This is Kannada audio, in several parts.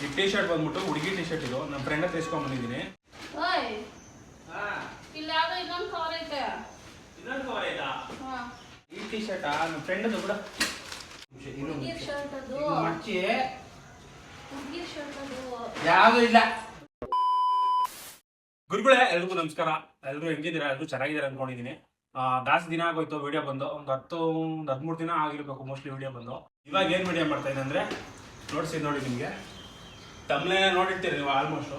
ಈ ಟಿ ಶರ್ಟ್ ಬಂದ್ಬಿಟ್ಟು ಹುಡುಗಿ ಟಿ ಶರ್ಟ್ ಇದು ನಮ್ಮ ಫ್ರೆಂಡ್ ಹತ್ರ ಇಸ್ಕೊಂಡ್ ಬಂದಿದ್ದೀನಿ. ಈ ಟಿ ಶರ್ಟ್ ನಮ್ಮ ಫ್ರೆಂಡ್ ಕೂಡ ಯಾವುದು ಇಲ್ಲ. ಗುರುಗಳೇ, ಎಲ್ರಿಗೂ ನಮಸ್ಕಾರ. ಎಲ್ರು ಹೆಂಗಿದ್ದೀರಾ? ಎಲ್ರು ಚೆನ್ನಾಗಿದ್ದೀರಾ ಅನ್ಕೊಂಡಿದ್ದೀನಿ. ಜಾಸ್ತಿ ದಿನ ಆಗೋಯ್ತು ವಿಡಿಯೋ ಬಂದು, ಒಂದು 13 ದಿನ ಆಗಿರ್ಬೇಕು ಮೋಸ್ಟ್ಲಿ ವಿಡಿಯೋ ಬಂದು. ಇವಾಗ ಏನು ವಿಡಿಯೋ ಮಾಡ್ತಾ ಇದ್ದೀನಿ ಅಂದರೆ ನೋಡಿ ನಿಮಗೆ ತಮ್ಮನೇ ನೋಡಿರ್ತೀರಿ ನೀವು ಆಲ್ಮೋಸ್ಟ್.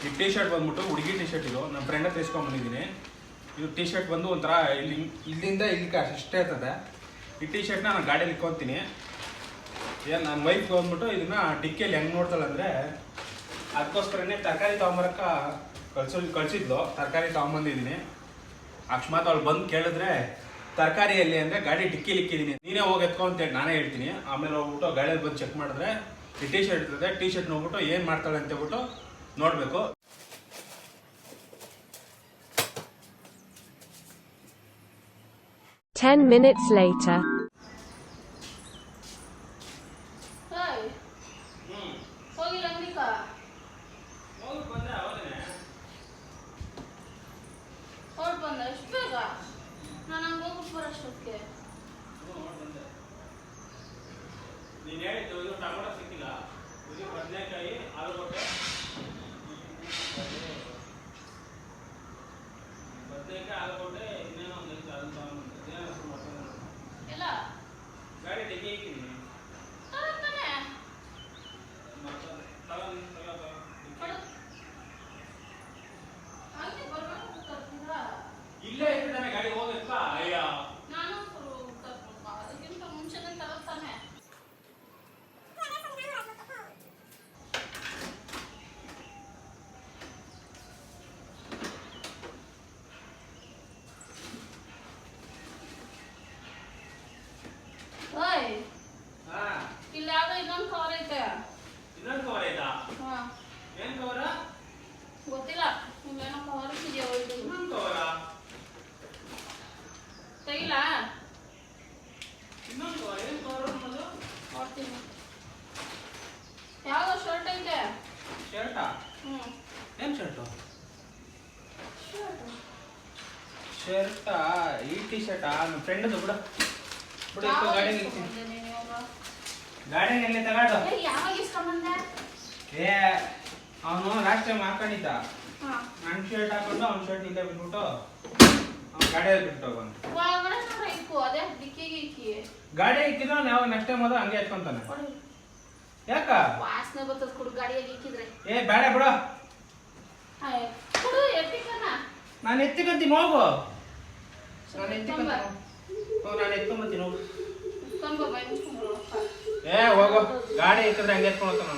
ಈ ಟಿ ಶರ್ಟ್ ಬಂದ್ಬಿಟ್ಟು ಹುಡುಗಿ ಟಿ ಶರ್ಟ್ ಇದು ನಮ್ಮ ಫ್ರೆಂಡ್ ಹತ್ರ ಇಸ್ಕೊಂಡ್ ಬಂದಿದ್ದೀನಿ. ಇದು ಟಿ ಶರ್ಟ್ ಬಂದು ಒಂಥರ ಇಲ್ಲಿಂದ ಇಲ್ಲಿಗೆ ಅಷ್ಟೇ ಇರ್ತದೆ. ಈ ಟಿ ಶರ್ಟ್ನ ನಾನು ಗಾಡಿಯಲ್ಲಿ ಇಟ್ಕೊತೀನಿ. ಏನು ನನ್ನ ವೈಫ್ ಬಂದ್ಬಿಟ್ಟು ಇದನ್ನ ಡಿಕ್ಕಿಯಲ್ಲಿ ಹೆಂಗೆ ನೋಡ್ತಾಳೆ ಅಂದರೆ, ಅದಕ್ಕೋಸ್ಕರನೇ ತರಕಾರಿ ತೊಗೊಂಬರಕ್ಕೆ ಕಳಿಸಿದ್ಲು. ತರಕಾರಿ ತೊಗೊಂಬಂದಿದ್ದೀನಿ. ಅಕಸ್ಮಾತ್ ಅವಳು ಬಂದು ಕೇಳಿದ್ರೆ ತರಕಾರಿಯಲ್ಲಿ ಅಂದರೆ ಗಾಡಿ ಡಿಕ್ಕಿಲಿ ಇಕ್ಕಿದ್ದೀನಿ, ನೀನೇ ಹೋಗಿ ಎತ್ಕೊ ಅಂತೇಳಿ ನಾನೇ ಹೇಳ್ತೀನಿ. ಆಮೇಲೆ ಹೋಗ್ಬಿಟ್ಟು ಗಾಡಿಯಲ್ಲಿ ಬಂದು ಚೆಕ್ ಮಾಡಿದ್ರೆ ಈ ಟಿ ಶರ್ಟ್ ಇರ್ತದೆ. ಟಿ ಶರ್ಟ್ ನೋಡ್ಬಿಟ್ಟು ಏನು ಮಾಡ್ತಾಳೆ ಅಂತ ಹೇಳ್ಬಿಟ್ಟು ನೋಡಬೇಕು. Minutes later. ನೀನು ಹೇಳಿದ್ದು ಇದು ಟೊಮೊಟೊ ಸಿಕ್ಕಿಲ್ಲ, ಇದು ಬದನೆಕಾಯಿ, ಆಲೂಗಡ್ಡೆ, ಇನ್ನೇನೋ ಒಂದು ಐತೆ, ಅದನ್ನು ತಗೊಂಡ್ಬಂದೆ. ಹೆಸರು ಮಾಡ್ಕೊಂಡು ಗಾಡಿ ಡಿಕ್ಕಿ ಇಕ್ಕಿದ್ದೀನಿ. ಇಲ್ಲೇ ಇಟ್ಟಿದ್ದಾನೆ ಗಾಡಿ, ಹೋಗಕ್ಕ. ಅಯ್ಯ ಇನ್ನೊಂದು ಕವರ್ ಆಯ್ತಾ? ಏನ್ ಕವರ? ಗೊತ್ತಿಲ್ಲ. ನೀವೇನೋ ಕವರ್ ಇದೆಯಾ? ಇನ್ನೊಂದು ಕವರ? ತೆಗಿಲ್ಲ. ಇನ್ನೊಂದು ಕವರ್? ಏನ್ ಕವರ್ ಅನ್ನೋದು? ನೋಡ್ತೀನಿ. ಯಾವ್ದೋ ಶರ್ಟ್ ಐತೆ. ಶರ್ಟಾ? ಏನ್ ಶರ್ಟು? ಶರ್ಟಾ? ಈ ಟಿ ಶರ್ಟಾ? ನನ್ನ ಫ್ರೆಂಡ್ ಬಿಡ ಗಾಡಿ ಗಾಡಿಯಲ್ಲಿ ತಗಾಡು. ಯಾವಾಗ ಇಸ್ಕೊಂಬಂದೆ? ಅವನು ಲಾಸ್ಟ್ ಟೈಮ್ ಹಾಕೊಂಡಿದ್ದ. ನನ್ನ ಶರ್ಟ್ ಹಾಕೊಂಡು ಅವ್ನ ಶರ್ಟ್ ಇಲ್ಲೇ ಬಿಟ್ಬಿಟ್ಟು ಅವ್ನ ಗಾಡಿಯಲ್ಲಿ ಬಿಟ್ಟು ಹೋಗೋನು. ಅದೇ ಡಿಕ್ಕಿಗೆ ಇಕ್ಕಿ ಗಾಡಿ ಇಕ್ಕಿದ್ರೆ ಅವ್ನು ಯಾವಾಗ ನೆಕ್ಸ್ಟ್ ಟೈಮ್ ಹೋದ ಹಂಗೆ ಎತ್ಕೊಂತಾನೆ. ಯಾಕ ವಾಸನೆ ಬರ್ತದ ಕುಡು ಗಾಡಿಯಲ್ಲಿ ಇಕ್ಕಿದ್ರೆ. ಬೇಡ ಬಿಡು. ಕುಡು ಎತ್ತಿಕನ. ನಾನು ಎತ್ತಿಕೊಂತೀನಿ, ಹೋಗು. ನಾನು ಎತ್ಕೊಂಬತ್ತೀನಿ, ಹೋಗು. ಹೋಗು. ಗಾಡಿ ಇಕ್ಕಿದ್ರೆ ಹಂಗೆ ಎತ್ಕೊಂಡು ಹೋಗ್ತಾನ.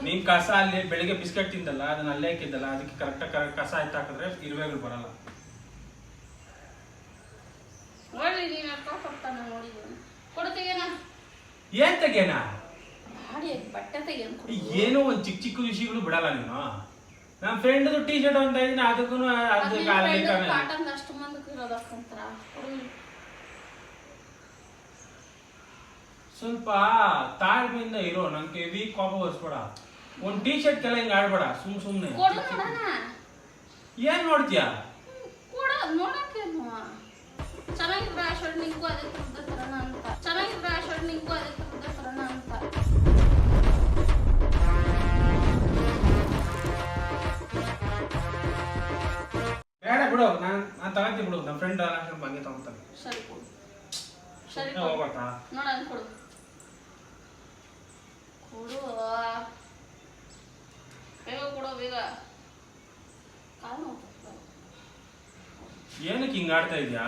ನೀನ್ ಕಸ ಅಲ್ಲಿ ಬೆಳಿಗ್ಗೆ ಬಿಸ್ಕೆಟ್ ತಿಂದಲ್ಲ, ಅದನ್ನ ಅಲ್ಲೇ ಹಾಕಿದ್ದಲ್ಲ, ಅದಕ್ಕೆ ಕರೆಕ್ಟ್ ಕಸ ಆಯ್ತು ಹಾಕಿದ್ರೆ ಇರುವೆಗಳು ಬರಲ್ಲ. ಏನ್ ತೆಗೇನ? ಏನೋ ಒಂದ್ ಚಿಕ್ಕ ಚಿಕ್ಕ ವಿಷಯಗಳು ಬಿಡಲ್ಲ ನೀನು. ನಮ್ಮ ಫ್ರೆಂಡ್ ಟಿ ಶರ್ಟ್ ಅಂತ ಇದೀನಿ, ಅದಕ್ಕೂ ಸ್ವಲ್ಪ ತಾಳ್ಮೆಯಿಂದ ಇರೋ. ನಂಗೆ ವೀಕ್ ಕೋಪ ಬರ್ಸ್ಬೇಡ. ಒಂದ್ ಟಿ ಶರ್ಟ್ ಕೆಲ ಹಿಂಗ ಆಡ್ಬೇಡ ಸುಮ್ನೆ. ಏನ್ ನೋಡ್ತೀಯ? ಚೆನ್ನಾಗಿದ್ರೆ ಆ ಶರ್ಟ್ ನಿಂಗೂ ಅದಕ್ಕೆ ತರೋಣ ಅಂತ. ಚೆನ್ನಾಗಿದ್ರೆ ಆ ಶರ್ಟ್ ನಿಂಗೂ ಅದಕ್ಕೆ ತರೋಣ ಅಂತ. ಬೇಡ ಬಿಡು, ನಾನು ತಗೊಂತೀನಿ ಬಿಡು. ನಮ್ಮ ಫ್ರೆಂಡ್ ಹಂಗೆ ತಗೊಂತಾನೆ. ಸರಿ ಕೊಡು. ಸರಿ ಹೋಗ್ಬೇಕಾ? ನೋಡ ಕೊಡು ಕೊಡು ಬೇಗ ಕೊಡು, ಬೇಗ. ಏನಕ್ಕೆ ಹಿಂಗ ಆಡ್ತಾ ಇದ್ಯಾ?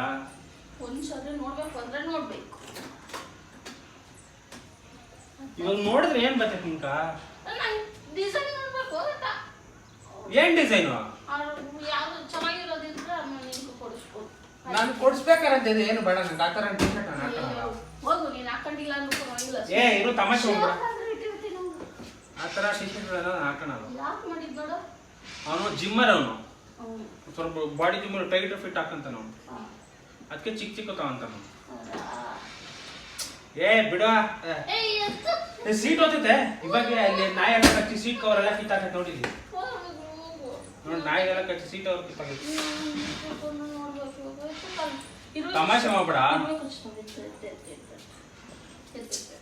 ಒಂದ್ಸರಿ ನೋಡ್ಬೇಕು ಅಂದ್ರೆ ನೋಡ್ಬೇಕು. ಇವಾಗ ನೋಡಿದ್ರೆ ಏನ್ ಬರ್ತೈತಿ ನಿಂಕ? ಡಿಸೈನ್ ನೋಡ್ಬೇಕು. ಏನ್ ಡಿಸೈನು? ಯಾವ್ದು ಚೆನ್ನಾಗಿರೋದಿದ್ರೆ ನಿನ್ಗೆ ಕೊಡಿಸ್ಬೋದು. ನಾನು ಕೊಡಿಸ್ಬೇಕಾರಂತಿದೆ. ಏನು ಬೇಡ, ನಂಗೆ ಆ ಥರ ಟಿ ಶರ್ಟ್ ನಾನು ಹಾಕೋಣ. ಹೋಗು, ನೀನು ಹಾಕೊಂಡಿಲ್ಲ ಅಂದ್ಬಿಟ್ಟು. ಇರು ತಮಾಷೆ ಹೋಗ್ಬೇಡ. ಆ ಥರ ಟಿ ಶರ್ಟ್ ನಾನು ಹಾಕೋಣ. ಯಾಕೆ ಮಾಡಿದ್ ಬೇಡ? ಅವನು ಜಿಮ್ಮರ್ ಅವನು ಹ್ಮ್. ಸ್ವಲ್ಪ ಬಾಡಿ ಜಿಮ್ಮರ್ ಟೈಟ್ ಫಿಟ್ ಹಾಕಂತಾನ ಅವನು ಹಾ. ಅದಕ್ಕೆ ಚಿಕ್ಕ ಚಿಕ್ಕ ತಗೊಂತಾನ ಹೌದಾ? ಏ ಬಿಡ ಏಯ್, ಎತ್ತು. ಸೀಟ್ ಹೋಗ್ತೈತೆ ಇವಾಗ ಅಲ್ಲಿ ನಾಯಿ ಎಲ್ಲ ಕಚ್ಚಿ ಸೀಟ್ ಕವರ್ ಎಲ್ಲ ಕಿತ್ತಾಕೈತೆ ನೋಡಿದ್ವಿ ಹೋಗು. ನೋಡಿ ನಾಯಿಗೆಲ್ಲ ಕಚ್ಚಿ ಸೀಟ್ ಅವ್ರು ಕಿತ್ತಾಕೈತೆ ನೋಡ್ಬೇಕು. ಎತ್ತು ಕಾಲು. ಇರು. ತಮಾಷೆ ಮಾಡ್ಬೇಡ ಇರ್ಬೇಕು ಕೃಷ್ಣ. ಎತ್ತು, ಎತ್ತು, ಎತ್ತು, ಎತ್ತು. ಎತ್ತು, ಎತ್ತು.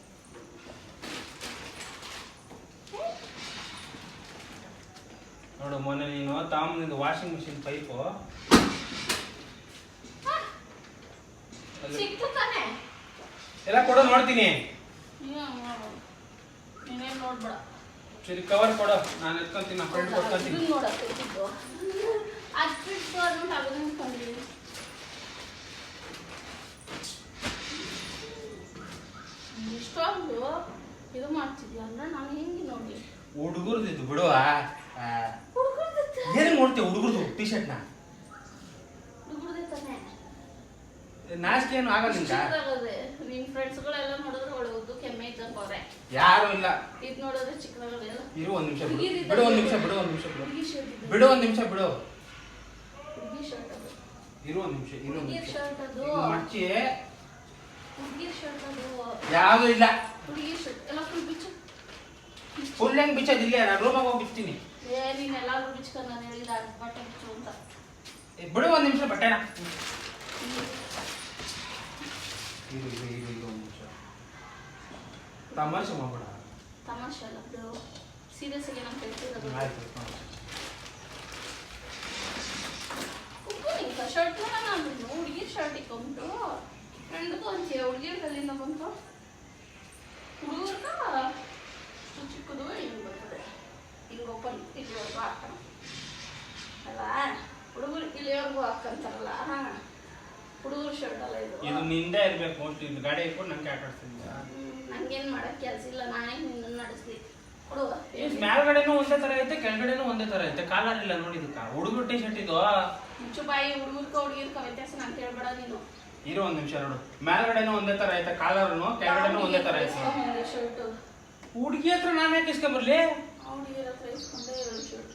ನೋಡು ಮೊನ್ನೆ ನೀನು ತಾಮನಿಂದ ವಾಷಿಂಗ್ ಮಿಷಿನ್ ಪೈಪು ಸಿಕ್ತು ತಾನೆ? ಎಲ್ಲ ಕೊಡೋ ನೋಡ್ತೀನಿ ನೀನೇನ್ ನೋಡ್ಬೇಡ. ಸರಿ ಕವರ್ ಕೊಡು ನಾನು ಎತ್ಕೊಂತೀನಿ ನಮ್ಮ ಫ್ರೆಂಡ್ ಕೊಡ್ಕೊಂತೀನಿ ಇದನ್ನ ನೋಡಕ್ಕೆ ಇಟ್ಟಿದ್ದು. ಅಷ್ಟಿಟ್ಟು ಅದನ್ನ ತಗೊಂಡು ನಿಂತ್ಕೊಂಡಿದ್ದೀನಿ. ಇಷ್ಟೊಂದು ಇದು ಮಾಡ್ತಿದ್ಯಾ ಅಂದ್ರೆ ನಾನು ಹೆಂಗೆ ನೋಡಿ ಹುಡುಗರ್ದಿದ್ದು ಬಿಡುವ ಹುಡುಗರ್ದು ಏನ್ ನೋಡ್ತೀವಿ ಹುಡುಗರ್ದು ಟಿ ಶರ್ಟ್ನ ಹುಡುಗರ್ದೆ ತಾನೆ ನಾಚಿಕೆ ಏನು ಆಗಲ್ಲ ನಿಂಗ ಚಿಕ್ಕದಾಗದೆ. ನಿನ್ ಫ್ರೆಂಡ್ಸ್ಗಳೆಲ್ಲ ನೋಡಿದ್ರೆ ಒಳ್ಳೆ ಉದ್ದು ಕೆಮ್ಮೆ ಇದ್ದಂಗೆ ಅವ್ರೆ. ಯಾರು ಇಲ್ಲ ಇದು ನೋಡಿದ್ರೆ ಚಿಕ್ಕದಾಗದೆ. ಇರು ಒಂದ್ ನಿಮಿಷ ಬಿಡು ಒಂದ್ ನಿಮಿಷ ಬಿಡು ಒಂದ್ ನಿಮಿಷ ಬಿಡು ಹುಡುಗಿ ಶರ್ಟ್ ಇದು. ಬಿಡು ಒಂದ್ ನಿಮಿಷ ಬಿಡು ಹುಡುಗಿ ಶರ್ಟ್ ಅದು. ಇರು ಒಂದ್ ನಿಮಿಷ ಇರು ಒಂದ್ ಹುಡುಗಿರ್ ನಿಮಿಷ ಶರ್ಟ್ ಅದು. ಮಚ್ಚಿ ಹುಡುಗಿರ್ ಶರ್ಟ್ ಅದು. ಯಾವ್ದು ಇಲ್ಲ ಹುಡುಗಿರ್ ಶರ್ಟ್ ಎಲ್ಲ ಫುಲ್ ಬಿಚ್ಚು. ಫುಲ್ ಹೆಂಗ್ ಬಿಚ್ಚೋದಿಲ್ಲ ನಾನು ರೂಮಾಗ ಹೋಗಿ ಬಿಚ್ತೀನಿ ಏ ನೀನ್ ಎಲ್ಲಾದ್ರೂ ಬಿಚ್ಕೊಂಡು ನಾನು ಹೇಳಿದ ಬಟ್ಟೆ ಬಿಚ್ಚು ಅಂತ. ಬಿಡು ಒಂದ್ ನಿಮಿಷ ಬಟ್ಟೆನ ಇರು ಇರು ಇರು ಇರು ಒಂದ್ ನಿಮಿಷ ತಮಾಷೆ ಮಾಡ್ಬೇಡ ತಮಾಷೆ ಅಲ್ಲ ಬಿಡು. ಸೀರಿಯಸ್ ಆಗಿ ನಮ್ಮ ಕೆಟ್ಟಿರೋದು. ಆಯ್ತು ಉಪ್ಪು ಶರ್ಟ್ ನಾನು ಹುಡುಗಿರ್ ಶರ್ಟ್ ಇಕ್ಕೊಂಬಿಟ್ಟು ಫ್ರೆಂಡ್ದು ಅಂತೀಯ. ಹುಡುಗಿರ್ ಕಲ್ಲಿಂದ ಬಂತು. ಹುಡುಗರ್ಗ ಚಿಕ್ಕದು ಹಿಂಗೆ ಬರ್ತದೆ. ಹಿಂಗೆ ಓಪನ್ ಇಲ್ಲಿವರೆಗೂ ಹಾಕೋಣ ಅಲ್ಲ. ಹುಡುಗರು ಇಲ್ಲಿವರೆಗೂ ಹಾಕಂತಾರಲ್ಲ ಹುಡುಗರು ಶರ್ಟ್ ಅಲ್ಲ ಇದು. ಇದು ನಿಂದೆ ಇರ್ಬೇಕು ಮೋಸ್ಟ್ಲಿ ಇದು ಗಾಡಿ ಹಾಕೊಂಡು ನಂಗೆ ಆಟ ಆಡ್ತಿದ್ಯಾ ನಂಗೇನು ಮಾಡಕ್ಕೆ ಕೆಲಸ ಇಲ್ಲ. ನಾನೇ ನಿನ್ನ ನಡೆಸ್ಲಿ ಕೊಡುವ. ಮೇಲ್ಗಡೆನೂ ಒಂದೇ ತರ ಐತೆ ಕೆಳಗಡೆನೂ ಒಂದೇ ತರ ಐತೆ ಕಾಲರ್ ಇಲ್ಲ ನೋಡಿ ಇದಕ್ಕ ಹುಡುಗರು ಟಿ ಶರ್ಟ್ ಇದು ಮುಚ್ಚು ಬಾಯಿ. ಹುಡುಗರ್ಕ ವ್ಯತ್ಯಾಸ ನಾನು ಕೇಳ್ಬೇಡ ನೀನು. ಇರು ಒಂದ್ ನಿಮಿಷ ನೋಡು ಮೇಲ್ಗಡೆನೂ ಒಂದೇ ತರ ಐತೆ ಕಾಲರ್ನು ಕೆಳಗಡೆನೂ ಒಂದೇ ತರ ಐತೆ ಶರ್ಟ್ ಹುಡುಗಿ ಹತ್ರ ನಾನು ಯಾಕೆ ಇಸ್ಕೊಂಬರ್ಲಿ ಹುಡುಗಿರ ಹತ್ರ ಇಸ್ಕೊಂಡೆ ಶರ್ಟ್.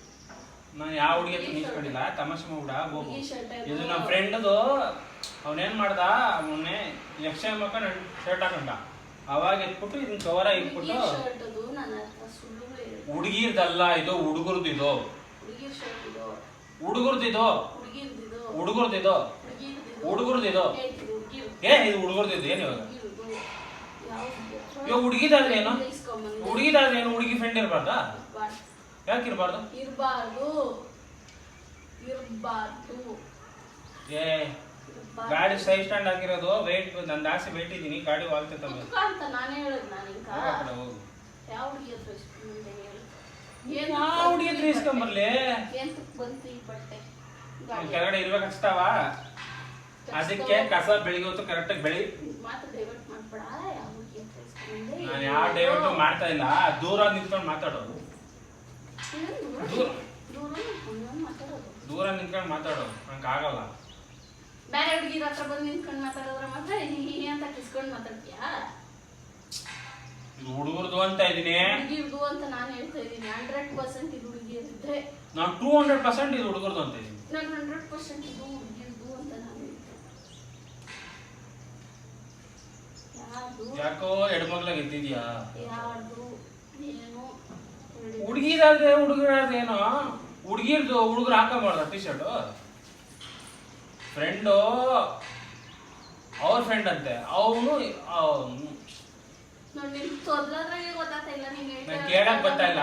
ನಾನು ಯಾವ ಹುಡುಗಿ ಹತ್ರ ನಿಲ್ಸ್ಕೊಂಡಿಲ್ಲ ತಮಾಷೆ ಮಾಡ್ಬಿಡ ಹೋಗು ಹುಡುಗಿ ಶರ್ಟ್ ಇದು ನಮ್ಮ ಫ್ರೆಂಡ್ದು ಅವನೇನ್ ಮಾಡ್ದ ಮೊನ್ನೆ ಯಕ್ಷ ಮಕ್ಕ ಶರ್ಟ್ ಹಾಕೊಂಡ ಅವಾಗ ಇಟ್ಬಿಟ್ಟು ಇದನ್ನ ಕವರ ಇಟ್ಬಿಟ್ಟು ಶರ್ಟ್ ಅದು ನನ್ನ ಹತ್ರ ಸುಳ್ಳು ಹೇಳಿದೆ. ಹುಡುಗಿರ್ದಲ್ಲ ಇದು ಹುಡುಗರ್ದು ಇದು ಹುಡುಗಿರ್ ಶರ್ಟ್ ಇದು. ಹುಡುಗರ್ದು ಇದು ಹುಡುಗಿರ್ದಿದು. ಹುಡುಗರ್ದು ಇದು ಹುಡುಗರ್ದು ಇದು ಏ ಇದು ಹುಡುಗರ್ದು ಇದು ಏನು ಇವಾಗ ಇವಾಗ ಹುಡುಗಿದಾದ್ರೆ ಏನು ಹುಡುಗಿದಾದ್ರೆ ಏನು ಹುಡುಗಿ ಫ್ರೆಂಡ್ ಇರಬಾರ್ದಾ ಯಾಕೆ ಇರಬಾರ್ದು ಇರಬಾರ್ದು. ಇರಬಾರ್ದು. ಏ ಗಾಡಿ ಸೈ ಸ್ಟ್ಯಾಂಡ್ ಹಾಕಿರೋದು ವೆಯ್ಟ್ ನನ್ನ ಜಾಸ್ತಿ ವೆಯ್ಟ್ ಇದ್ದೀನಿ ಗಾಡಿ ವಾಲ್ತೈತಲ್ಲ ಅಂತ ನಾನೇ ಹೇಳಿದ್ ನಾನೀಗ ಹೋಗು ಯಾವ ಹುಡುಗಿ ಹತ್ರ ಇಸ್ಕೊಂಡೆ ಹೇಳು. ಯಾವ ಹುಡುಗಿ ಹತ್ರ ಇಸ್ಕೊಂಬರ್ಲಿ ಎಂತಕ್ಕೆ ಬಂತು ಈ ಬಟ್ಟೆ? ಕೆಳಗಡೆ ಇರ್ಬೇಕು ಹಚ್ತಾವ ಅದಕ್ಕೆ ಕಸ ಬೆಳಿಗ್ಗೆ ಹೊತ್ತು ಕರೆಕ್ಟಾಗಿ ಬೆಳಿ ಮಾತು ಡೈವರ್ಟ್ ಮಾಡ್ಬೇಡ. ಯಾವ ಹುಡುಗಿ ಹತ್ರ ಇಸ್ಕೊಂಡೆ? ನಾನು ಯಾವ ಡೈವರ್ಟ್ ಮಾಡ್ತಾ ಇಲ್ಲ ದೂರ ನಿಂತ್ಕೊಂಡು ಮಾತಾಡೋದು ದೂರ ಮಾತಾಡೋದು. ದೂರ ನಿಂತ್ಕೊಂಡು ಮಾತಾಡೋದು ನಂಗೆ ಆಗಲ್ಲ ಬೇರೆ ಹುಡುಗಿರ ಹತ್ರ ಬಂದು ನಿಂತ್ಕೊಂಡು ಮಾತಾಡೋದ್ರ ಮಾತ್ರ ಅಂತ ಕಿಸ್ಕೊಂಡು ಮಾತಾಡ್ತೀಯಾ? ಇದು ಹುಡುಗರ್ದು ಅಂತ ಇದೀನಿ ಹುಡುಗಿರ್ದು ಅಂತ ನಾನು ಹೇಳ್ತಾ ಇದ್ದೀನಿ. 100% ಇದು ಹುಡುಗಿಯರಿದ್ರೆ ನಾನು 200% ಇದು ಹುಡುಗರ್ದು ಅಂತ ಇದೀನಿ. ನಾನು 100% ಇದು ಹುಡುಗಿರ್ದು ಅಂತ ನಾನು ಹೇಳ್ತೀನಿ. ಯಾರ್ದು ಯಾಕೋ ಎಡಮಗ್ಲಾಗ ಎದ್ದಿದ್ಯಾ ಯಾರ್ದು ಏನು ಹುಡುಗಿದಾದ್ರೆ ಹುಡುಗರಾದ್ರೆ ಏನೋ ಹುಡುಗಿರ್ದು ಹುಡುಗರು ಹಾಕೊಂಬಾರ್ದ ಟಿ ಶರ್ಟ್ ಫ್ರೆಂಡು ಅವ್ರ ಫ್ರೆಂಡ್ ಅಂತೆ ಅವನು ನೋಡಿ ನಿನ್ ತೊದ್ಲದ್ರಾಗೆ ಗೊತ್ತಾಗ್ತಾ ಇಲ್ಲ. ನೀನ್ ನಂಗೆ ಕೇಳಕ್ ಬರ್ತಾ ಇಲ್ಲ.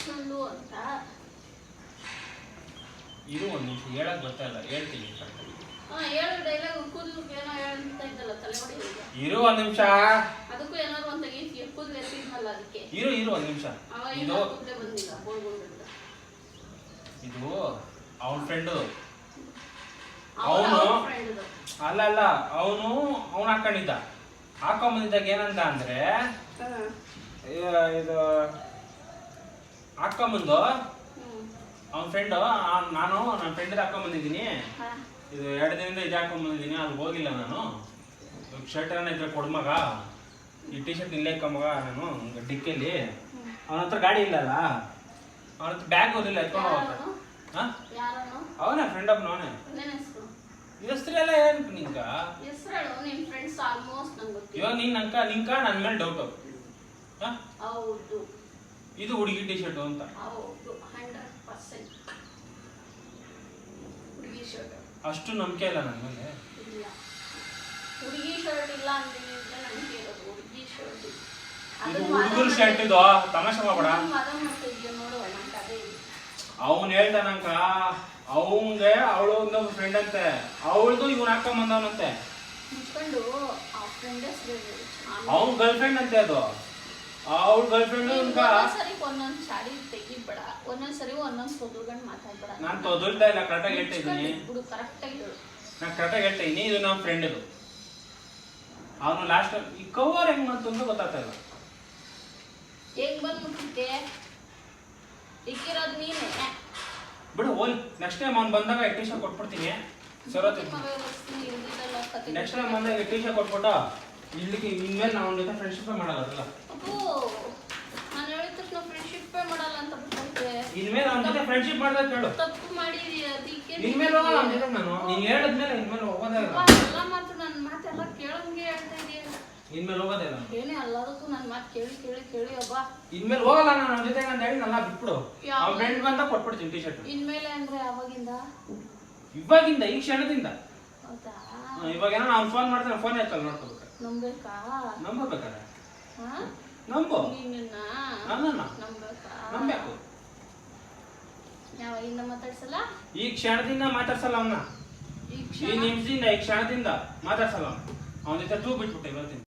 ಸುಳ್ಳು ಅಂತ ಇರು ಒಂದ್ ನಿಮಿಷ ಹೇಳಕ್ ಬರ್ತಾ ಇಲ್ಲ ಹೇಳ್ತೀನಿ ಹೇಳು ಡೈಲಾಗ್. ಕೂದಲು ಏನೋ ಹೇಳ್ತಾ ಇದ್ದಲ್ಲ ತಲೆ ಹೊಡಿ. ಇರು ಒಂದ್ ನಿಮಿಷ ಅದಕ್ಕೂ ಏನಾದ್ರು ಒಂದ್ ತೆಗೀತಿ ಕೂದಲು ಎತ್ತಿದ್ನಲ್ಲ ಅದಕ್ಕೆ. ಇರು ಒಂದ್ ನಿಮಿಷ ಇದು ಕೂದಲೇ ಬಂದಿಲ್ಲ ಬೋಳ್ಗೊಂಡಿಲ್ಲ. ಇದು ಅವನ ಫ್ರೆಂಡು ಅವನು ಅಲ್ಲ ಅವನು ಹಾಕೊಂಡಿದ್ದ ಹಾಕೊಂಬಂದಿದ್ದಾಗ ಏನಂತ ಅಂದ್ರೆ ಇದು ಹಾಕೊಂಬಂದು ಅವನ ಫ್ರೆಂಡು ನಾನು ನನ್ನ ಫ್ರೆಂಡ್ ಹಾಕೊಂಬಂದಿದ್ದೀನಿ ಇದು 2 ದಿನದಿಂದ ಇದು ಹಾಕೊಂಬಂದಿದ್ದೀನಿ ಅಲ್ಲಿ ಹೋಗಿಲ್ಲ ನಾನು ಶರ್ಟ್ ಏನೋ ಇದ್ರೆ ಕೊಡ್ಮಗ ಈ ಟಿ ಶರ್ಟ್ ಇಲ್ಲೇ ಮಗ ನಾನು ಡಿಕ್ಕಲ್ಲಿ ಅವನ ಹತ್ರ ಗಾಡಿ ಇಲ್ಲಲ್ಲ ಅವ್ರ ಬ್ಯಾಗ್ ಓದಿಲ್ಲ ಎತ್ಕೊಂಡು ಹೋಗ್ತಾರೆ. ಹಾ ಯಾರನು? ಅವನೇ ಫ್ರೆಂಡ್ ಅಪ್ ಅವನೇ. ಏನ್ ಹೆಸರು? ಹೆಸರು ಎಲ್ಲ ಏನು ನಿಂಕ? ಹೆಸರು ನಿಮ್ ಫ್ರೆಂಡ್ಸ್ ಆಲ್ಮೋಸ್ಟ್ ನಂಗೆ ಗೊತ್ತಿಲ್ಲ. ಇವಾಗ ನಿಂಕ ನನ್ನ ಮೇಲೆ ಡೌಟ್. ಹಾ ಹೌದು. ಇದು ಹುಡುಗಿ ಟಿ ಶರ್ಟ್ ಅಂತ. ಹೌದು 100% ಹುಡುಗಿ ಶರ್ಟ್. ಅಷ್ಟು ನಂಬಿಕೆ ಇಲ್ಲ ನನ್ನ ಮೇಲೆ. ಇಲ್ಲ ಹುಡುಗಿ ಶರ್ಟ್ ಇಲ್ಲ ಅಂತೀನಿ ನಂಬಿಕೆ ಇರೋದು ಹುಡುಗಿ ಶರ್ಟ್. ಇದು ಹುಡುಗರ ಶರ್ಟ್ ಇದು ತಮಾಷೆ ಮಾಡಬೇಡ. ಮದನ್ ಮಾಡ್ತಿದ್ಯೋ ನೋಡು ನಂಗೆ ಅದೇ ಇದೆ. ಅವನು ಹೇಳ್ತಾನಂಕ ಅವಂಗೆ ಅವಳು ಇನ್ನೊಬ್ಬ ಫ್ರೆಂಡ್ ಅಂತೆ, ಅವಳದು ಇವನ್ ಹಾಕೊಂಡ್ ಬಂದವನಂತೆ. ಮುಚ್ಕೊಂಡು ಆ ಫ್ರೆಂಡ್ ಹೆಸರು ಅವ್ನ ಗರ್ಲ್ ಫ್ರೆಂಡ್ ಅಂತೆ ಅದು. ಅವಳ ಗರ್ಲ್ ಫ್ರೆಂಡ್ ಸರಿ ಒಂದೊಂದ್ ಸಾಡಿ ತೆಗಿಬೇಡ, ಒಂದೊಂದ್ಸರಿ ಒಂದೊಂದ್ ಸೋದರ್ಗಂಡ್ ಮಾತಾಡ್ಬೇಡ. ನಾನ್ ತೊದಲ್ತಾ ಇಲ್ಲ, ಕರೆಕ್ಟಾಗಿ ಹೇಳ್ತಾ ಇದ್ದೀನಿ. ಬಿಡು ಕರೆಕ್ಟ್ ಆಗಿ ಹೇಳು. ನಾನು ಕರೆಕ್ಟಾಗಿ ಹೇಳ್ತಾ ಇದ್ದೀನಿ. ಇದು ನಮ್ಮ ಫ್ರೆಂಡ್ ಇದು. ಅವನು ಲಾಸ್ಟ್ ಈ ಕವರ್ ಹೆಂಗ್ ಬಂತು ಗೊತ್ತಾಗ್ತಾ ಇಲ್ಲ. ಹೆಂಗ್ ಬಂದ್ಬಿಟ್ಟಿದ್ದೆ ಇಕ್ಕಿರೋದು ನೀನೆ ಬಿಡು ಹೋಲ್. ನೆಕ್ಸ್ಟ್ ಟೈಮ್ ಅವ್ನು ಬಂದಾಗ ಟಿ ಶರ್ಟ್ ಕೊಟ್ಬಿಡ್ತೀನಿ. ಸರೋತಿ ನೆಕ್ಸ್ಟ್ ಟೈಮ್ ಬಂದಾಗ ಟಿ ಶರ್ಟ್ ಕೊಟ್ಬಿಟ್ಟು ಇಲ್ಲಿಗೆ ಇನ್ಮೇಲೆ ನಾವು ಜೊತೆ ಫ್ರೆಂಡ್ಶಿಪ್ ಮಾಡಲ್ಲ. ಅಪ್ಪು ನಾನು ಹೇಳಿದ ತಕ್ಷಣ ಫ್ರೆಂಡ್ಶಿಪ್ ಮಾಡಲ್ಲ ಅಂತ ಬಿಟ್ಟಂತೆ. ಇನ್ಮೇಲೆ ಅವ್ನ ಜೊತೆ ಫ್ರೆಂಡ್ಶಿಪ್ ಮಾಡ್ದಾಗ ಕೇಳು. ತಪ್ಪು ಮಾಡಿದೀಯ ಅದಕ್ಕೆ ಇನ್ಮೇಲೆ ಹೋಗಲ್ಲ ಅವ್ನ ಜೊತೆ ನಾನು. ನೀನು ಹೇಳಿದ್ಮೇಲೆ ಇನ್ಮೇಲೆ ಹೋಗೋದೇ ಇಲ್ಲ. ಎಲ್ಲ ಮಾತು ನನ್ನ ಮಾತೆಲ್ಲ ಕೇಳಂಗೆ ಹೇಳ್ತಾ ಇದೀಯ. ಇನ್ಮೇಲೆ ಹೋಗೋದೇ ಇಲ್ಲ. ಏನೇ ಎಲ್ಲದಕ್ಕೂ ನನ್ನ ಮಾತು ಕೇಳಿ ಕೇಳಿ ಕೇಳಿ ಅಬ್ಬ. ಇನ್ಮೇಲೆ ಹೋಗಲ್ಲ ನಾನು ಅವ್ನ ಜೊತೆಗೆ ಅಂತ ಹೇಳಿ ನನ್ನ ಬಿಟ್ಬಿಡು. ಅವ್ನ ಫ್ರೆಂಡ್ ಬಂದ ಕೊಟ್ಬಿಡ್ತೀನಿ ಟಿ ಶರ್ಟ್. ಇನ್ಮೇಲೆ ಅಂದ್ರೆ ಯಾವಾಗಿಂದ? ಇವಾಗಿಂದ, ಈ ಕ್ಷಣದಿಂದ. ಹೌದಾ? ಇವಾಗ ಏನೋ ಅವ್ನು ಫೋನ್ ಮಾಡ್ತಾನೆ, ಫೋನ್ ಆಯ್ತಲ್ಲ ನೋಡ್ಕೋಬೇಕು. ನಂಬೇಕಾ? ನಂಬಬೇಕಾರೆ ಹಾ ನಂಬು. ನಿನ್ನ ನನ್ನನ್ನ ನಂಬೇಕಾ? ನಂಬೇಕು. ಯಾವಾಗಿಂದ ಮಾತಾಡ್ಸಲ್ಲ? ಈ ಕ್ಷಣದಿಂದ ಮಾತಾಡ್ಸಲ್ಲ ಅವನ್ನ. ಈ ಈ ನಿಮಿಷದಿಂದ, ಈ ಕ್ಷಣದಿಂದ ಮಾತಾಡ್ಸಲ್ಲ ಅವನ ಜೊತೆ ತೂ ಬಿಟ್ಬಿಟ್ಟೆ ಇವತ್ತಿನ.